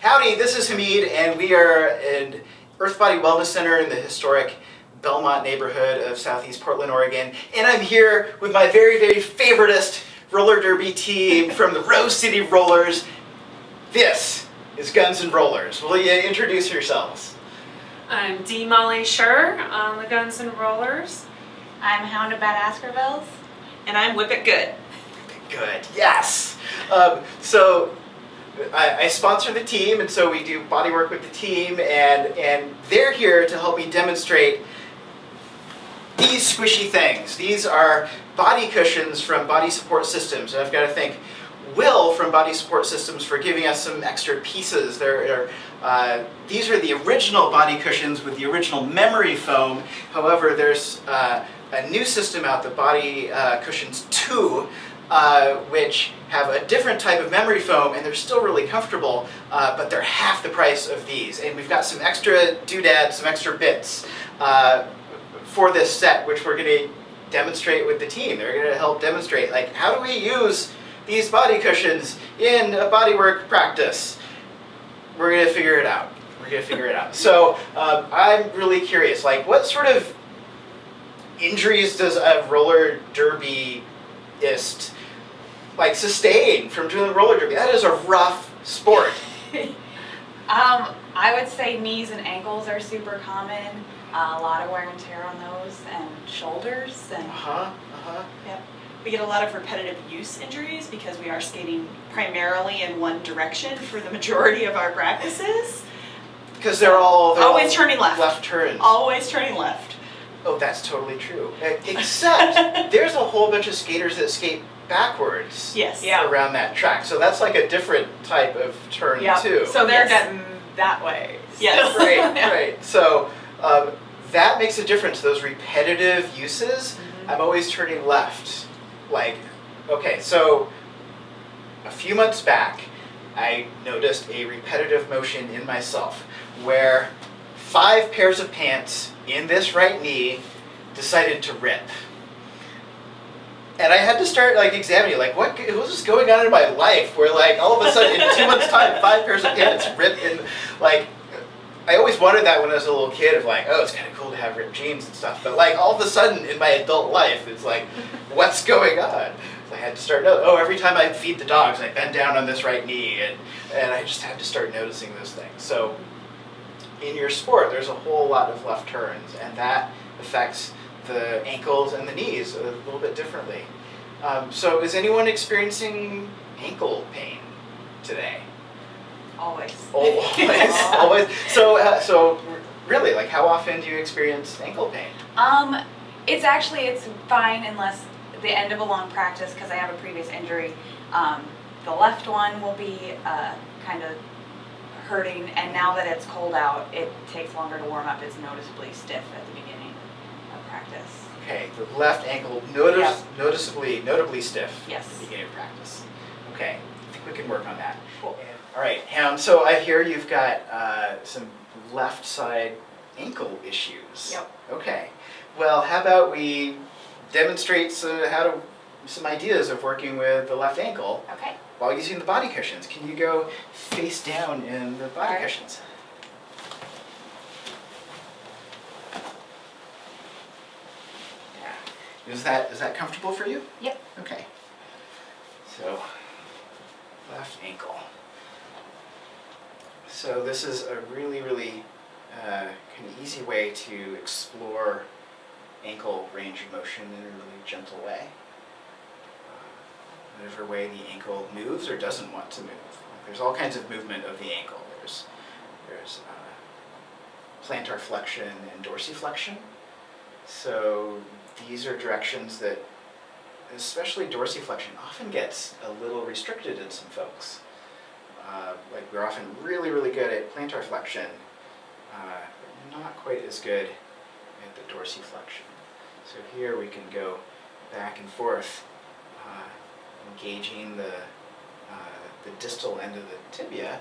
Howdy, this is Hamid, and we are an Earth Body Wellness Center in the historic Belmont neighborhood of Southeast Portland, Oregon. And I'm here with my very, very favoritist roller derby team from the Rose City Rollers. This is Guns and Rollers. Will you introduce yourselves? I'm D. Molly Shur on the Guns and Rollers. I'm Hound of Badasskervilles. And I'm Whippet Good. Good, yes. So I sponsor the team, and so we do body work with the team, and they're here to help me demonstrate these squishy things. These are body cushions from Body Support Systems, and I've got to thank Will from Body Support Systems for giving us some extra pieces. These are the original body cushions with the original memory foam. However, there's a new system out, the Body Cushions 2, which have a different type of memory foam, and they're still really comfortable, but they're half the price of these. And we've got some extra doodads, some extra bits for this set, which we're going to demonstrate with the team. They're going to help demonstrate, like, how do we use these body cushions in a bodywork practice? We're going to figure it out. We're going to figure it out. So I'm really curious, like, what sort of injuries does a roller derbyist sustain from doing roller derby? That is a rough sport. I would say knees and ankles are super common. A lot of wear and tear on those, and shoulders. And Yep. We get a lot of repetitive use injuries because we are skating primarily in one direction for the majority of our practices. Because they're always turning left. Left turns. Always turning left. Oh, that's totally true. Except there's a whole bunch of skaters that skate backwards. Yes. Around that track. So that's like a different type of turn too. So they're getting that way. Yes. Right. So that makes a difference. Those repetitive uses, I'm always turning left. Okay, so a few months back, I noticed a repetitive motion in myself where 5 pairs of pants in this right knee decided to rip. And I had to start examining, what was going on in my life where all of a sudden in 2 months' time, 5 pairs of pants rip in, I always wondered that when I was a little kid of oh, it's kind of cool to have ripped jeans and stuff. But all of a sudden in my adult life, it's what's going on? So I had to start noticing, every time I feed the dogs, I bend down on this right knee, and I just had to start noticing those things. So in your sport, there's a whole lot of left turns, and that affects the ankles and the knees a little bit differently. So is anyone experiencing ankle pain today? Always. Always. So really, how often do you experience ankle pain? It's fine unless the end of a long practice, because I have a previous injury. The left one will be kind of hurting, and now that it's cold out, it takes longer to warm up. It's noticeably stiff at the beginning of practice. Okay, the left ankle notably stiff Yes. at the beginning of practice. Okay, I think we can work on that. Cool. All right, Hound, so I hear you've got some left side ankle issues. Yep. Okay, well, how about we demonstrate some ideas of working with the left ankle Okay. while using the body cushions. Can you go face down in the body cushions? Yeah. Is that comfortable for you? Yep. Okay. So, left ankle. So this is a really, really kind of easy way to explore ankle range of motion in a really gentle way. Whatever way the ankle moves or doesn't want to move. There's all kinds of movement of the ankle. There's plantar flexion and dorsiflexion. So these are directions that, especially dorsiflexion, often gets a little restricted in some folks. We're often really, really good at plantar flexion, but not quite as good at the dorsiflexion. So here we can go back and forth, engaging the distal end of the tibia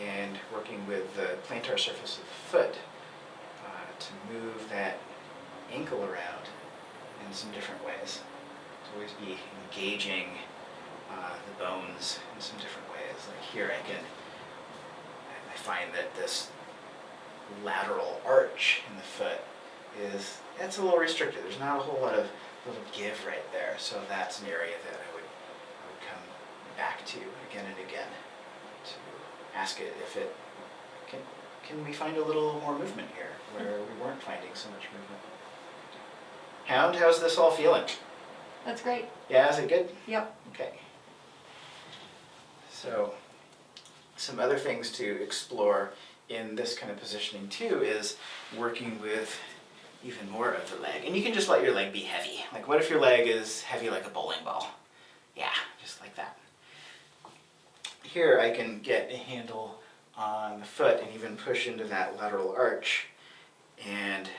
and working with the plantar surface of the foot to move that ankle around in some different ways. To always be engaging the bones in some different ways. Like here I can find that this lateral arch in the foot it's a little restricted. There's not a whole lot of little give right there. So that's an area that I would come back to again and again to ask it if it can we find a little more movement here where we weren't finding so much movement. Hound, how's this all feeling? That's great. Yeah, is it good? Yep. Okay. So some other things to explore in this kind of positioning too is working with even more of the leg. And you can just let your leg be heavy. Like what if your leg is heavy like a bowling ball? Yeah, just like that. Here I can get a handle on the foot and even push into that lateral arch and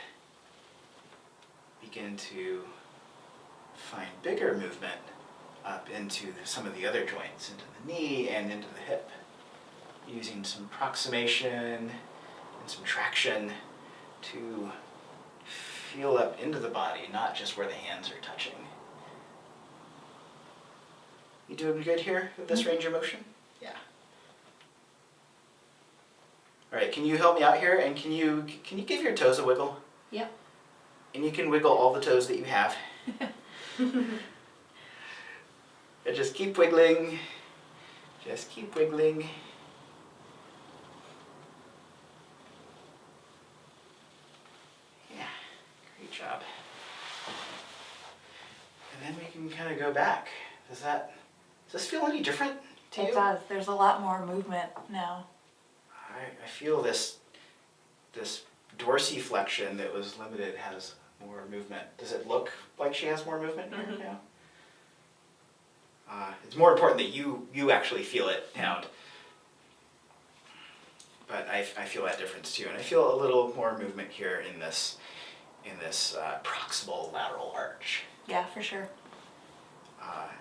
begin to find bigger movement up into some of the other joints, into the knee and into the hip, using some approximation and some traction to feel up into the body, not just where the hands are touching. You doing good here with this range of motion? Yeah. All right, can you help me out here and can you give your toes a wiggle? Yep. And you can wiggle all the toes that you have. And just keep wiggling. Just keep wiggling. Yeah, great job. And then we can kind of go back. Does this feel any different to you? It does. There's a lot more movement now. I feel this dorsiflexion that was limited has more movement. Does it look like she has more movement here? Mhm. Yeah. It's more important that you actually feel it, Hound. But I feel that difference too, and I feel a little more movement here in this proximal lateral arch. Yeah, for sure.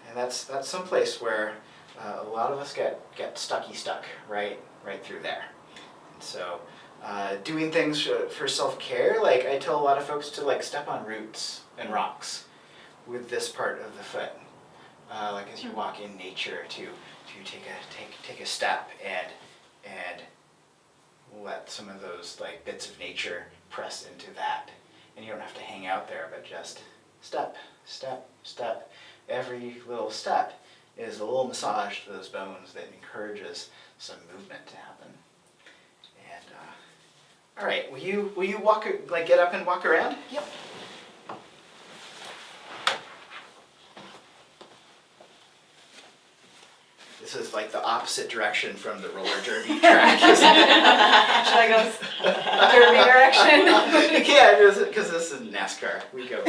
And that's some place where a lot of us get stuck right through there. And so doing things for self-care, like I tell a lot of folks to like step on roots and rocks with this part of the foot. Like as you walk in nature to take a step and let some of those like bits of nature press into that. And you don't have to hang out there, but just step, step, step. Every little step is a little massage to those bones that encourages some movement to happen. And all right, will you walk, like get up and walk around? Yep. This is like the opposite direction from the roller derby track, isn't it? Should I go derby direction? You can't, because this is NASCAR. We go.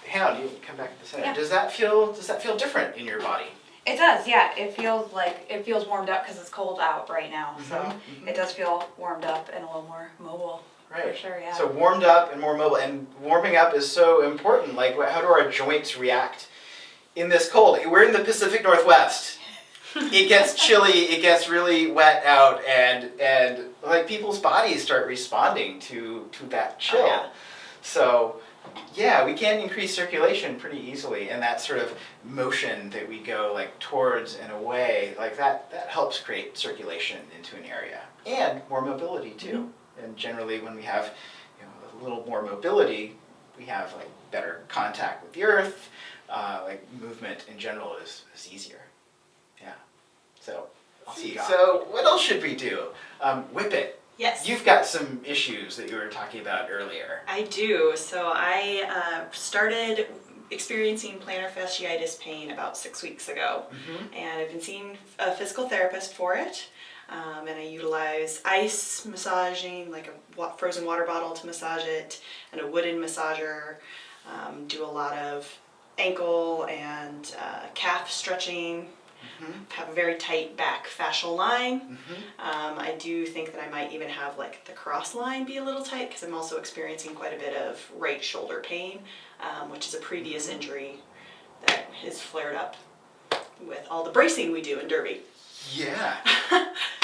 Hound, you come back to the center. Yeah. Does that feel different in your body? It does, yeah. It feels warmed up because it's cold out right now. So Mhm. it does feel warmed up and a little more mobile. Right. For sure, yeah. So warmed up and more mobile. And warming up is so important. Like, how do our joints react in this cold? We're in the Pacific Northwest. It gets chilly, it gets really wet out, and like people's bodies start responding to that chill. Oh, yeah. So yeah, we can increase circulation pretty easily, and that sort of motion that we go like towards and away, like that helps create circulation into an area. And more mobility too. And generally when we have a little more mobility, we have like better contact with the earth, like movement in general is easier. Yeah. So So what else should we do? Whippet. Yes. You've got some issues that you were talking about earlier. I do. So I started experiencing plantar fasciitis pain about 6 weeks ago. Mm-hmm. And I've been seeing a physical therapist for it. And I utilize ice massaging, like a frozen water bottle to massage it, and a wooden massager. Do a lot of ankle and calf stretching. Mm-hmm. Have a very tight back fascial line. Mm-hmm. I do think that I might even have like the cross line be a little tight because I'm also experiencing quite a bit of right shoulder pain, which is a previous injury that has flared up with all the bracing we do in derby. Yeah.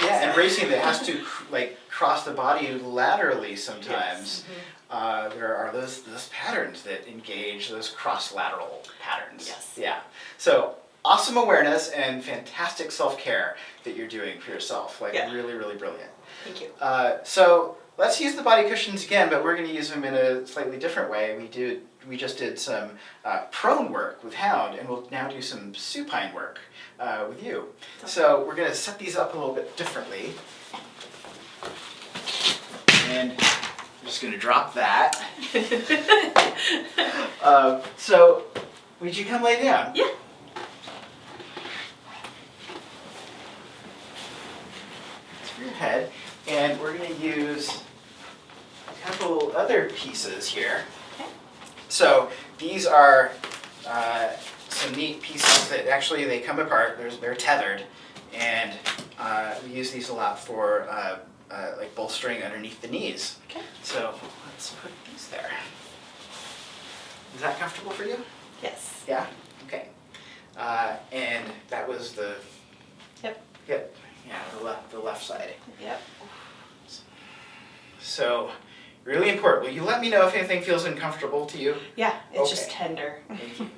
Yeah, and bracing that has to like cross the body laterally sometimes. Yes. There are those patterns that engage those cross lateral patterns. Yes. Yeah. So awesome awareness and fantastic self-care that you're doing for yourself. Like Yeah. really, really brilliant. Thank you. So let's use the body cushions again, but we're going to use them in a slightly different way. We just did some prone work with Hound, and we'll now do some supine work with you. So we're going to set these up a little bit differently. And I'm just going to drop that. So would you come lay down? Yeah. It's for your head. And we're going to use a couple other pieces here. Okay. So these are some neat pieces that actually they come apart. They're tethered, and we use these a lot for like bolstering underneath the knees. Okay. So let's put these there. Is that comfortable for you? Yes. Yeah. Okay. And that was the. Yep. Yep. Yeah, the left side. Yep. So, really important. Will you let me know if anything feels uncomfortable to you? Yeah, it's just Okay. tender.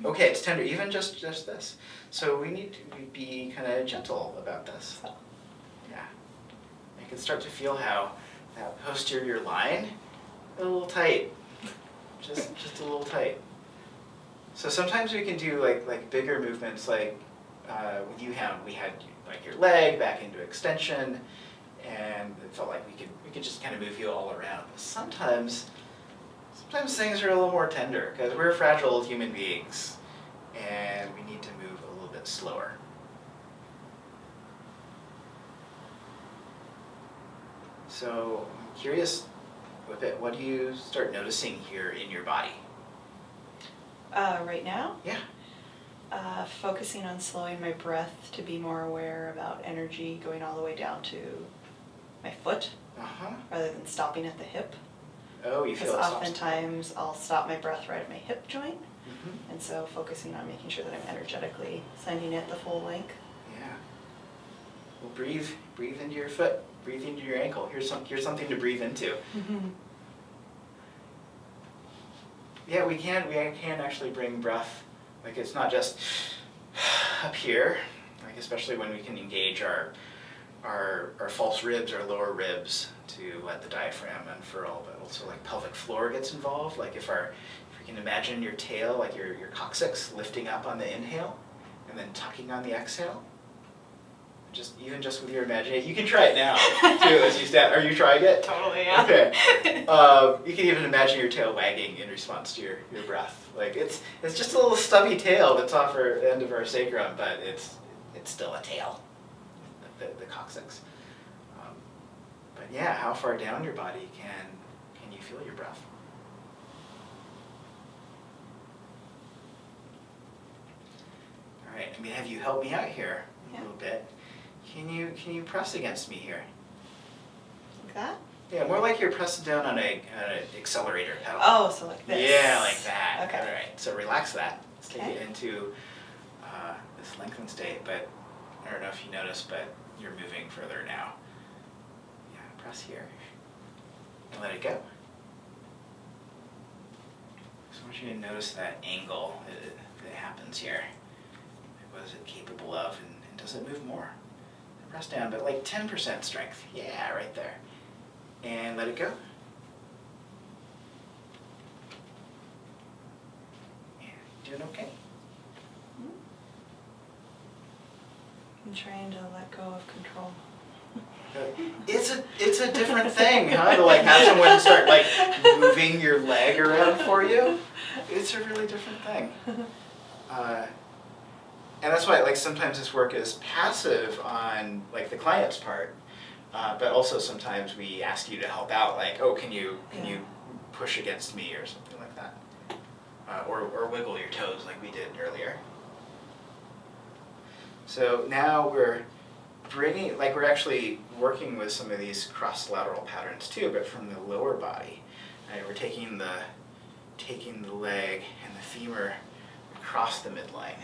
Okay, it's tender, even just this. So we need to be kind of gentle about this. Yeah. I can start to feel how that posterior line, a little tight. Just a little tight. So sometimes we can do like bigger movements, like with you, Hound, we had like your leg back into extension, and it felt like we could just kind of move you all around. But sometimes things are a little more tender because we're fragile human beings, and we need to move a little bit slower. So I'm curious, Whippet, what do you start noticing here in your body? Right now, Yeah. focusing on slowing my breath to be more aware about energy going all the way down to my foot Uh-huh. rather than stopping at the hip. Oh, you Because feel it stops. oftentimes I'll stop my breath right at my hip joint, Mhm. and so focusing on making sure that I'm energetically sending it the full length. Yeah. Well, breathe into your foot. Breathe into your ankle. Here's something to breathe into. Yeah, we can actually bring breath. Like it's not just up here. Like especially when we can engage our false ribs, our lower ribs, to let the diaphragm unfurl. But also like pelvic floor gets involved. Like if we can imagine your tail, like your coccyx, lifting up on the inhale, and then tucking on the exhale. Even just with your imagination, you can try it now too as you stand. Are you trying it? Totally, yeah. Okay. You can even imagine your tail wagging in response to your breath. Like it's just a little stubby tail that's off the end of our sacrum, but it's still a tail. The coccyx. But yeah, how far down your body can you feel your breath? All right. I'm gonna have you help me out here a little bit. Can you press against me here? Like that? Yeah, more like you're pressing down on an accelerator pedal. Oh, so like this. Yeah, like that. Okay. All right, so relax that. Let's take Okay. it into this lengthened state, but I don't know if you noticed, but you're moving further now. Yeah, press here and let it go. So I want you to notice that angle that happens here. What is it capable of, and does it move more? Press down, but like 10% strength. Yeah, right there. And let it go. Yeah, doing okay? I'm trying to let go of control. It's a different thing, huh? To like have someone start like moving your leg around for you. It's a really different thing. And that's why like sometimes this work is passive on like the client's part, but also sometimes we ask you to help out. Like, oh, can you push against me or something like that, or wiggle your toes like we did earlier. So now we're actually working with some of these cross-lateral patterns too, but from the lower body. Right, we're taking the leg and the femur across the midline,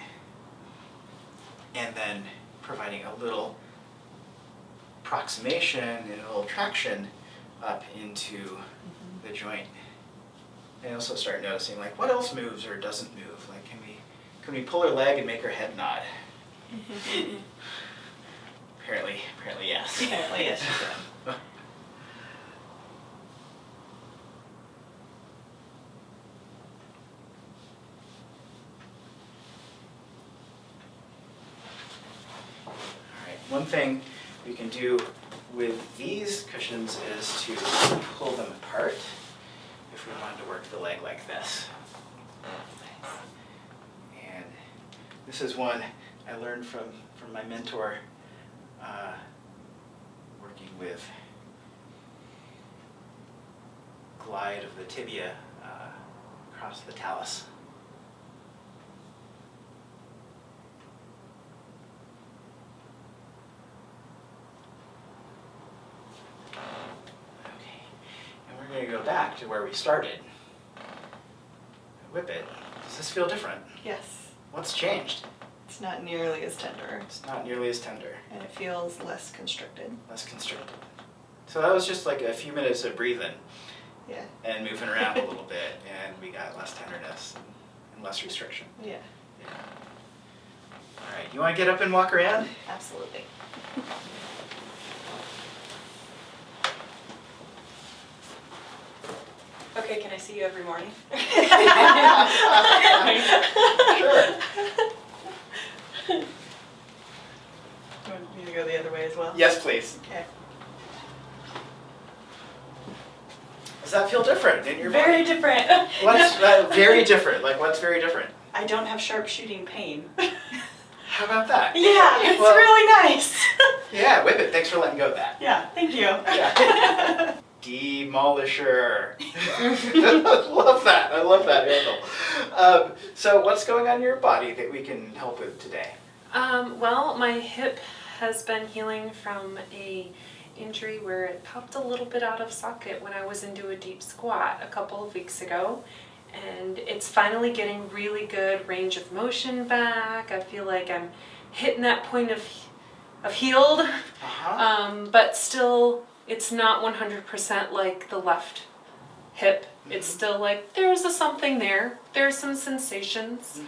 and then providing a little approximation and a little traction up into the joint. And also start noticing like what else moves or doesn't move. Like can we pull her leg and make her head nod? Apparently yes. Apparently, yes, you can. Alright, one thing we can do with these cushions is to pull them apart if we wanted to work the leg like this. And this is one I learned from my mentor working with glide of the tibia across the talus. Okay, and we're going to go back to where we started. Whippet. Does this feel different? Yes, What's changed? it's not nearly as tender, It's not nearly as tender, and it feels less constricted. less constricted. So that was just like a few minutes of breathing Yeah, and moving around a little bit, and we got less tenderness and less restriction. yeah, Yeah. All right, you want to get up and walk around? absolutely. Okay, can I see you every morning? Sure. You want me to go the other way as well? Yes, please. Okay. Does that feel different in your Very body? different. What's very different? Like, what's very different? I don't have sharp shooting pain. How about that? Yeah, it's Well- really nice. Yeah, Whippet, thanks for letting go of that. Yeah, thank you. Yeah. Demolisher. Love that. I love that handle. So what's going on in your body that we can help with today? Well, my hip has been healing from a injury where it popped a little bit out of socket when I was into a deep squat a couple of weeks ago. And it's finally getting really good range of motion back. I feel like I'm hitting that point of healed, Uh-huh. but still it's not 100% like the left hip. It's still like there's a something there. There's some sensations,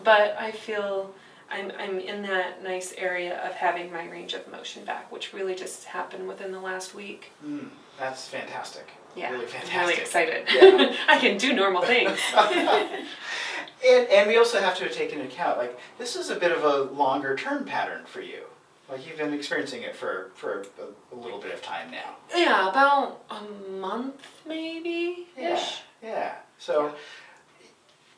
but I feel I'm in that nice area of having my range of motion back, which really just happened within the last week. That's fantastic. Yeah, Really I'm fantastic. really excited. Yeah. I can do normal things. And we also have to take into account, like, this is a bit of a longer term pattern for you. Like, you've been experiencing it for a little bit of time now. Yeah, about a month maybe ish. Yeah. So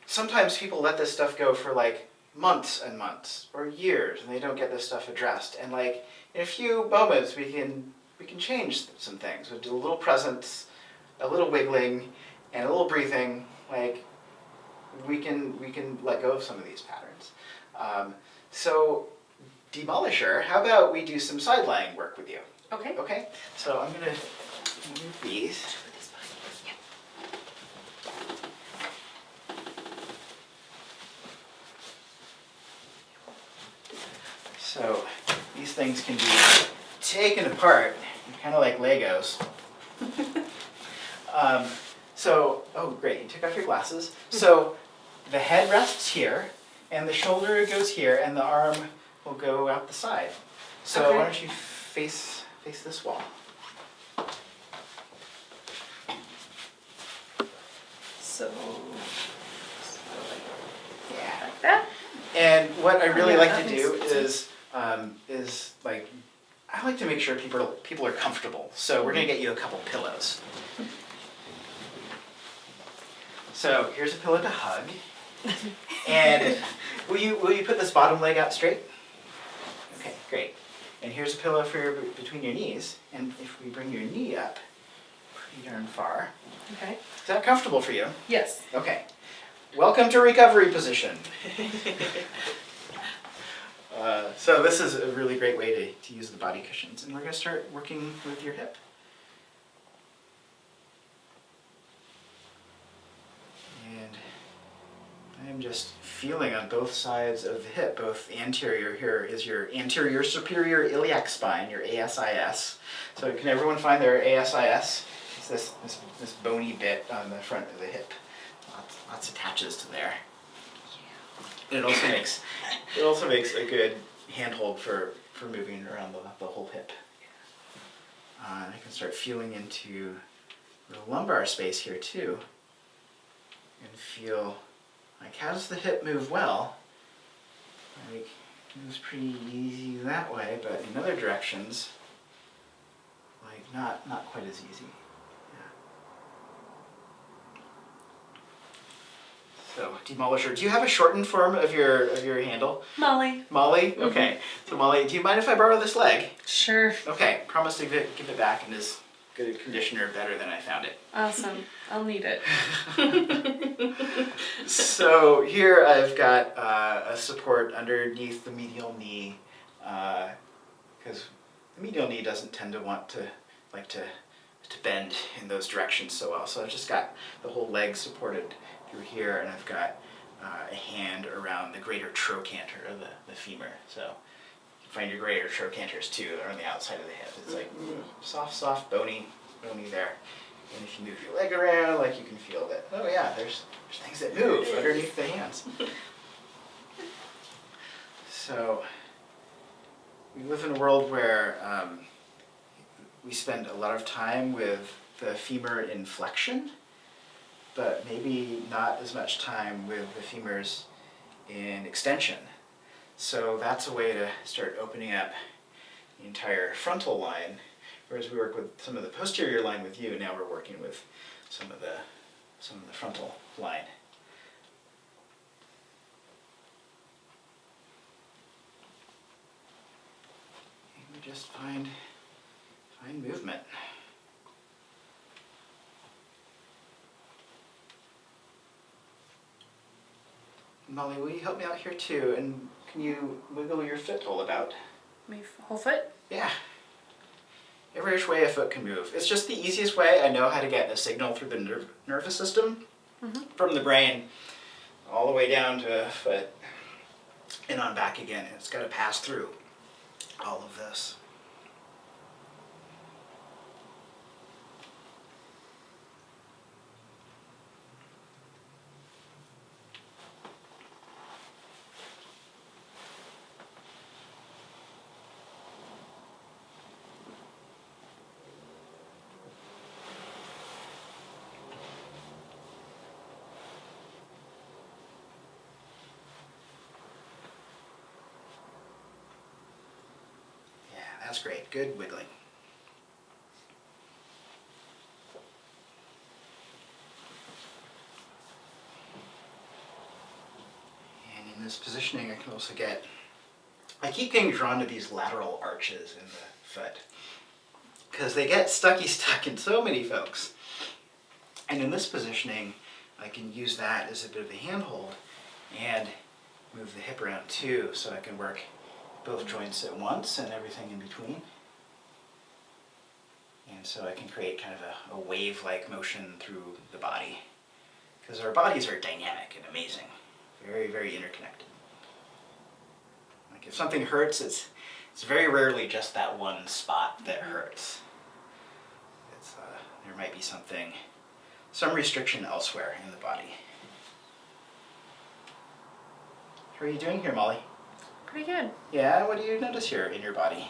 sometimes people let this stuff go for like months and months or years, and they don't get this stuff addressed. And like in a few moments, we can change some things. We'll do a little presence, a little wiggling, and a little breathing. Like we can let go of some of these patterns. So Demolisher, how about we do some side lying work with you? Okay. Okay. So I'm gonna move these. So these things can be taken apart, kind of like Legos. Oh great, you took off your glasses. So the head rests here, and the shoulder goes here, and the arm will go out the side. So Okay. why don't you face this wall? So, Yeah. Like that? And what I really Yeah, like that to makes do sense. is like, I like to make sure people are comfortable. So we're gonna get you a couple pillows. So here's a pillow to hug. And will you put this bottom leg out straight? Okay, great. And here's a pillow for between your knees. And if we bring your knee up pretty darn far, Okay. is that comfortable for you? Yes. Okay. Welcome to recovery position. So this is a really great way to use the body cushions. And we're going to start working with your hip. And I'm just feeling on both sides of the hip, both anterior. Here is your anterior superior iliac spine, your ASIS. So can everyone find their ASIS? It's this bony bit on the front of the hip. Lots attaches to there. It also makes a good handhold for moving around the whole hip. And I can start feeling into the lumbar space here too, and feel like, how does the hip move well? Like, it moves pretty easy that way, but in other directions, like not quite as easy. So, Demolisher, do you have a shortened form of your handle? Molly. Molly? Okay. So Molly, do you mind if I borrow this leg? Sure. Okay, promise to give it back in as good a condition or better than I found it. Awesome. I'll need it. So here I've got a support underneath the medial knee, because the medial knee doesn't tend to want to bend in those directions so well. So I've just got the whole leg supported through here, and I've got a hand around the greater trochanter of the femur. So you can find your greater trochanters too. They're on the outside of the hip. It's like soft, bony there. And if you move your leg around, like, you can feel that. Oh yeah, there's things that move underneath the hands. So we live in a world where we spend a lot of time with the femur in flexion, but maybe not as much time with the femurs in extension. So that's a way to start opening up the entire frontal line. Whereas we work with some of the posterior line with you, now we're working with some of the frontal line. And we just find movement. Molly, will you help me out here too? And can you wiggle your foot all about? My whole foot? Yeah. Every which way a foot can move. It's just the easiest way I know how to get a signal through the nervous system from the brain all the way down to a foot and on back again. It's got to pass through all of this. That's great. Good wiggling. And in this positioning, I can also I keep getting drawn to these lateral arches in the foot because they get stuck in so many folks. And in this positioning, I can use that as a bit of a handhold and move the hip around too, so I can work both joints at once and everything in between. And so I can create kind of a wave-like motion through the body. Because our bodies are dynamic and amazing. Very, very interconnected. Like if something hurts, it's very rarely just that one spot that hurts. There might be some restriction elsewhere in the body. How are you doing here, Molly? Pretty good. Yeah, what do you notice here in your body?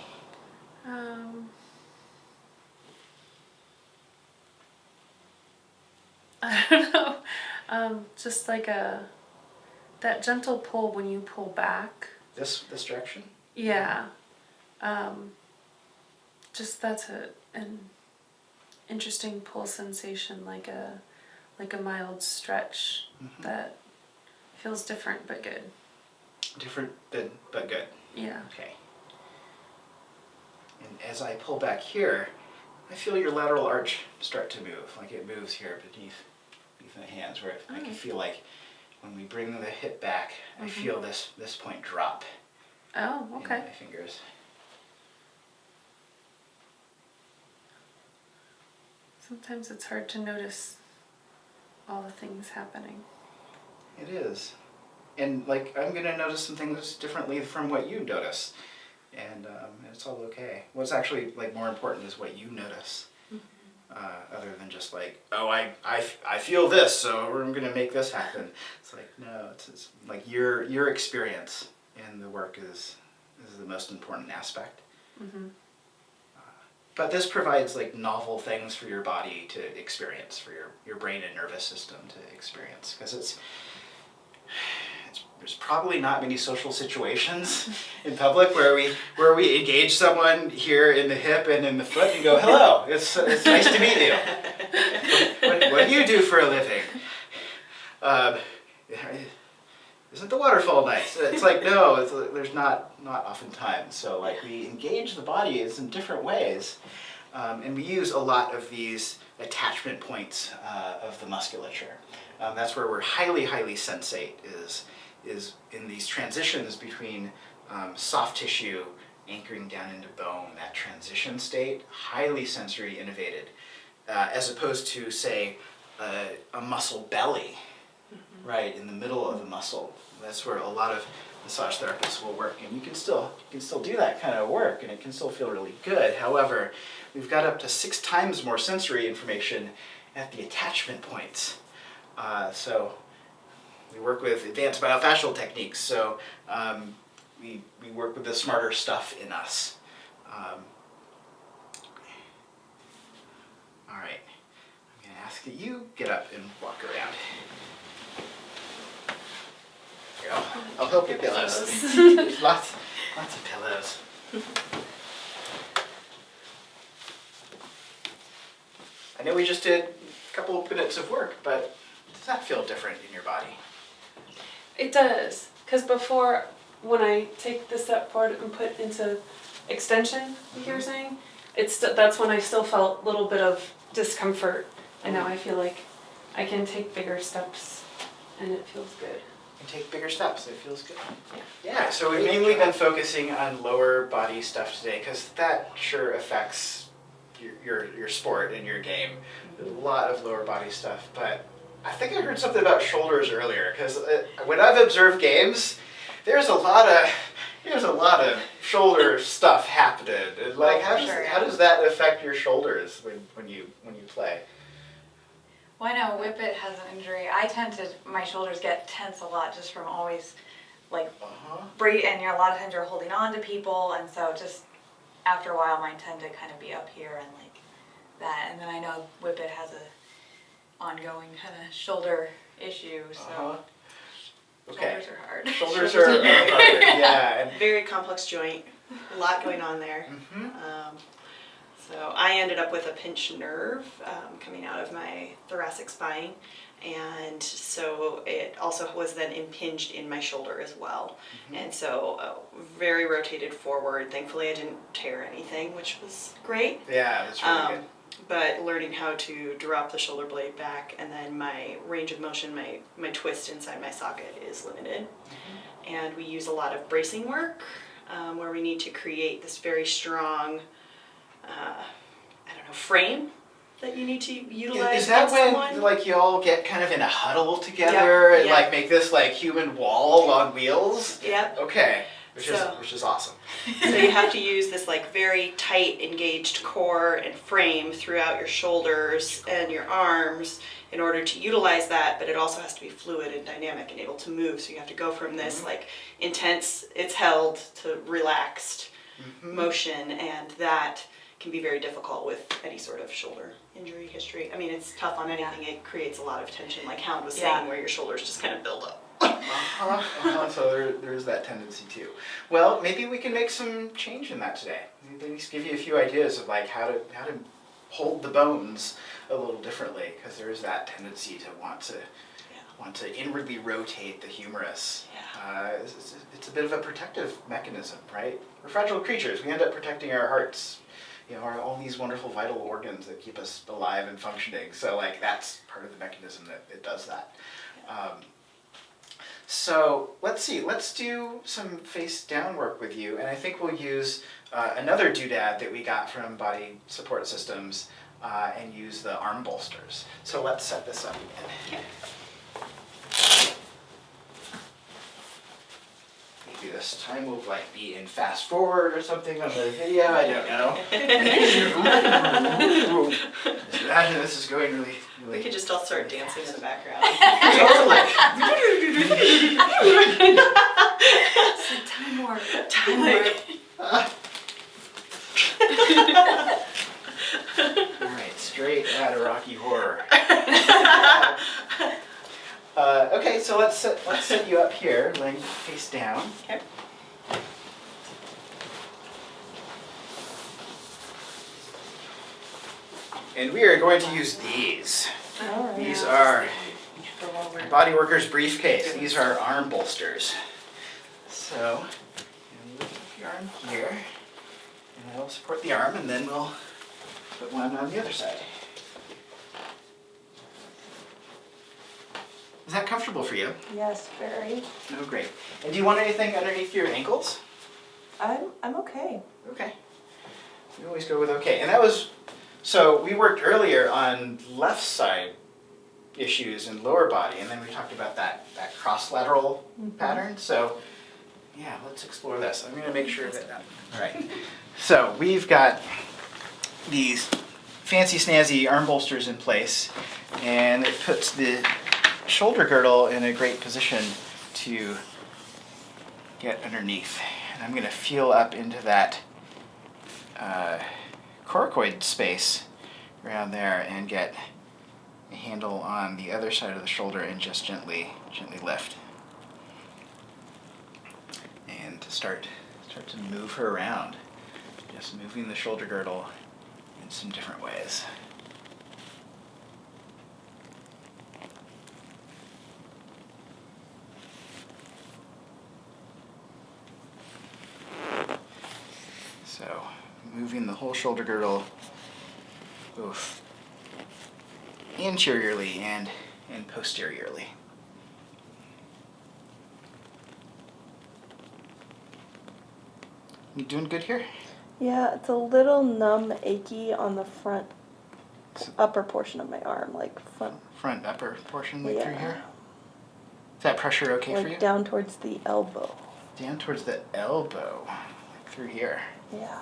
I don't know. Just like that gentle pull when you pull back. This direction? Yeah. Just that's an interesting pull sensation, like a mild stretch that feels different but good. Different but good. Yeah. Okay. And as I pull back here, I feel your lateral arch start to move, like it moves here beneath the hands, where I can feel like when we bring the hip back, I feel this point drop. Oh, okay. In my fingers. Sometimes it's hard to notice all the things happening. It is. And like, I'm gonna notice some things differently from what you notice. And it's all okay. What's actually like more important is what you notice. Other than just like, oh, I feel this, so I'm gonna make this happen. It's like, no, it's like your experience in the work is is the most important aspect. Mm-hmm. But this provides like novel things for your body to experience, for your brain and nervous system to experience, because there's probably not many social situations in public where we engage someone here in the hip and in the foot and go, hello, it's nice to meet you. What do you do for a living? Isn't the waterfall nice? It's like, no, there's not oftentimes. So like we engage the body in different ways, and we use a lot of these attachment points of the musculature. That's where we're highly sensate is in these transitions between soft tissue anchoring down into bone, that transition state, highly sensory innervated, as opposed to, say, a muscle belly, right, in the middle of the muscle. That's where a lot of massage therapists will work, and you can still do that kind of work, and it can still feel really good. However, we've got up to 6 times more sensory information at the attachment points. So we work with advanced myofascial techniques, so we work with the smarter stuff in us. All right, I'm going to ask that you get up and walk around. Here, I'll help you pillows. There's lots of pillows. I know we just did a couple of minutes of work, but does that feel different in your body? It does, because before, when I take the step forward and put into extension, like you were saying, that's when I still felt a little bit of discomfort, and now I feel like I can take bigger steps, and it feels good. And take bigger steps, it feels good. Yeah, so we've mainly been focusing on lower body stuff today, because that sure affects your sport and your game. A lot of lower body stuff, but I think I heard something about shoulders earlier, because when I've observed games, there's a lot of shoulder stuff happening. And like, how does that affect your shoulders when you play? Well, I know Whippet has an injury. My shoulders get tense a lot just from always like breathe, and a lot of times you're holding on to people, and so just after a while mine tend to kind of be up here and like that. And then I know Whippet has a ongoing kind of shoulder issue, so Okay. shoulders are hard. Shoulders are hard, yeah. Very complex joint, a lot going on there. So I ended up with a pinched nerve coming out of my thoracic spine, and so it also was then impinged in my shoulder as well. And so very rotated forward. Thankfully I didn't tear anything, which was great. Yeah, that's really good. But learning how to drop the shoulder blade back, and then my range of motion, my twist inside my socket is limited. And we use a lot of bracing work where we need to create this very strong frame that you need to utilize. Is that when someone. like you all get kind of in a huddle together and like make this like human wall on wheels? Yep. Okay, which is awesome. So you have to use this like very tight engaged core and frame throughout your shoulders and your arms in order to utilize that, but it also has to be fluid and dynamic and able to move. So you have to go from this like intense, it's held, to relaxed motion, and that can be very difficult with any sort of shoulder injury history. I mean, it's tough on anything. It creates a lot of tension, like Hound was saying, where your shoulders just kind of build up. So there's that tendency too. Well, maybe we can make some change in that today. Maybe at least give you a few ideas of like how to hold the bones a little differently, because there is that tendency to want to inwardly rotate the humerus. It's a bit of a protective mechanism, right? We're fragile creatures. We end up protecting our hearts. You know, all these wonderful vital organs that keep us alive and functioning. So like that's part of the mechanism that it does that. So let's do some face down work with you, and I think we'll use another doodad that we got from Body Support Systems and use the arm bolsters. So let's set this up again. Maybe this time we'll like be in fast forward or something on the video, I don't know. Just imagine this is going really. We could just all start dancing in the background. Totally. Like time warp. Time warp. All right, straight out of Rocky Horror. Okay, so let's set you up here, laying face down. Okay. And we are going to use these. Oh, These Yeah, are for what we're- Bodyworker's briefcase. These are arm bolsters. So, you lift up your arm here, and that'll support the arm, and then we'll put one on the other side. Is that comfortable for you? Yes, very. Oh, great. And do you want anything underneath your ankles? I'm okay. Okay. We always go with okay. And that was, so we worked earlier on left side issues and lower body, and then we talked about that cross lateral pattern. So yeah, let's explore this. I'm going to make sure that, all right. So we've got these fancy snazzy arm bolsters in place, and it puts the shoulder girdle in a great position to get underneath. And I'm going to feel up into that coracoid space around there and get a handle on the other side of the shoulder and just gently lift. And to start to move her around, just moving the shoulder girdle in some different ways. So, moving the whole shoulder girdle both interiorly and posteriorly. You doing good here? Yeah, it's a little numb, achy on the front, So- upper portion of my arm, like front, Front upper portion, like through Yeah. here? Is that pressure okay for you? like down towards the elbow. Down towards the elbow, like through here. Yeah.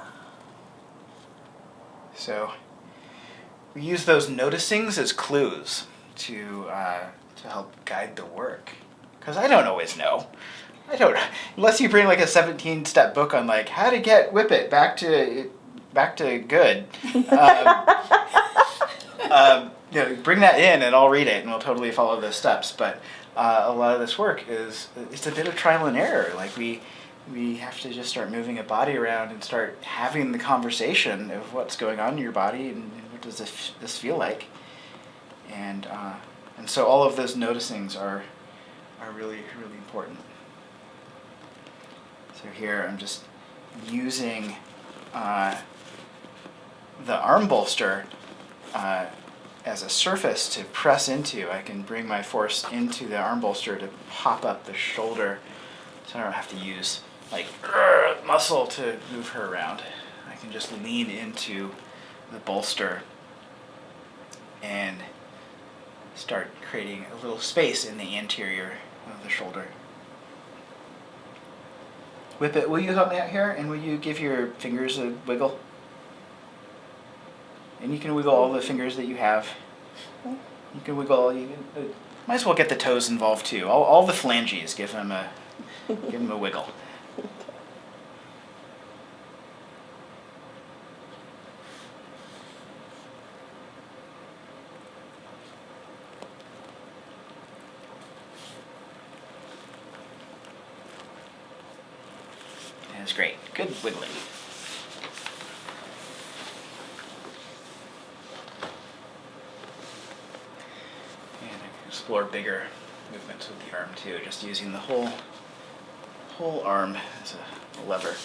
So we use those noticings as clues to help guide the work. Because I don't always know. I don't, unless you bring like a 17-step book on like how to get Whippet back to good. Bring that in and I'll read it and we'll totally follow those steps. But a lot of this work it's a bit of trial and error. Like we have to just start moving a body around and start having the conversation of what's going on in your body and what does this feel like. And so all of those noticings are really, really important. So here I'm just using the arm bolster as a surface to press into. I can bring my force into the arm bolster to pop up the shoulder so I don't have to use like muscle to move her around. I can just lean into the bolster and start creating a little space in the anterior of the shoulder. Whippet, will you help me out here and will you give your fingers a wiggle? And you can wiggle all the fingers that you have. You can wiggle. Might as well get the toes involved too. All the phalanges. Give them a wiggle. That's great. Good wiggling. And I can explore bigger movements with the arm too, just using the whole arm as a lever.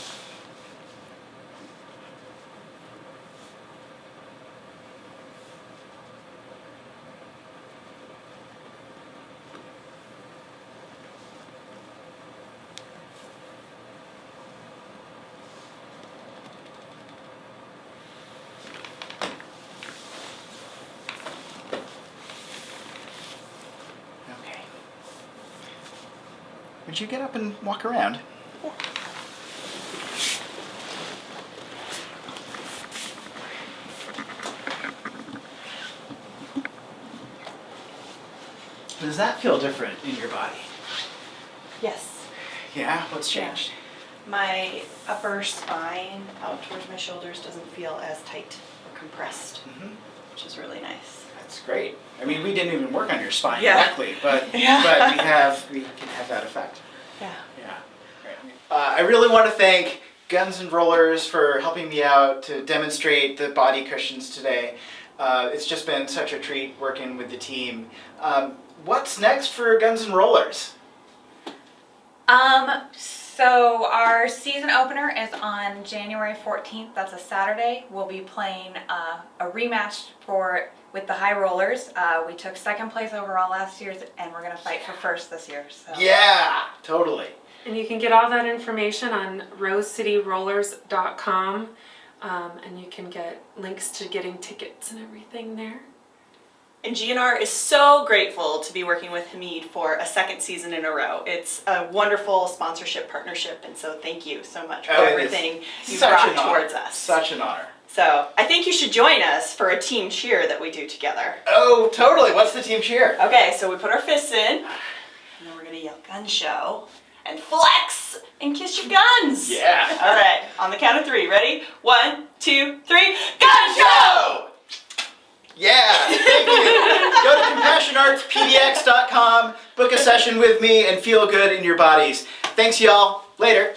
Okay. Would you get up and walk around? Yeah. Does that feel different in your body? Yes. Yeah? What's Yeah. changed? My upper spine out towards my shoulders doesn't feel as tight or compressed, which is really nice. That's great. I mean, we didn't even work on your spine Yeah. directly, but Yeah. we can have that effect. Yeah. Yeah. Right. I really want to thank Guns and Rollers for helping me out to demonstrate the body cushions today. It's just been such a treat working with the team. What's next for Guns and Rollers? So our season opener is on January 14th. That's a Saturday. We'll be playing a rematch with the High Rollers. We took second place overall last year, and we're gonna fight for first this year. So. Yeah, totally. And you can get all that information on rosecityrollers.com, and you can get links to getting tickets and everything there. And GNR is so grateful to be working with Hamid for a second season in a row. It's a wonderful sponsorship partnership, and so thank you so much for everything you brought towards us. Such an honor. So I think you should join us for a team cheer that we do together. Oh, totally. What's the team cheer? Okay, so we put our fists in, and then we're gonna yell gun show, and flex, and kiss your guns. Yeah. All right, on the count of 3, ready? 1, 2, 3, gun show! Yeah, thank you. Go to CompassionArtsPDX.com, book a session with me, and feel good in your bodies. Thanks, y'all. Later.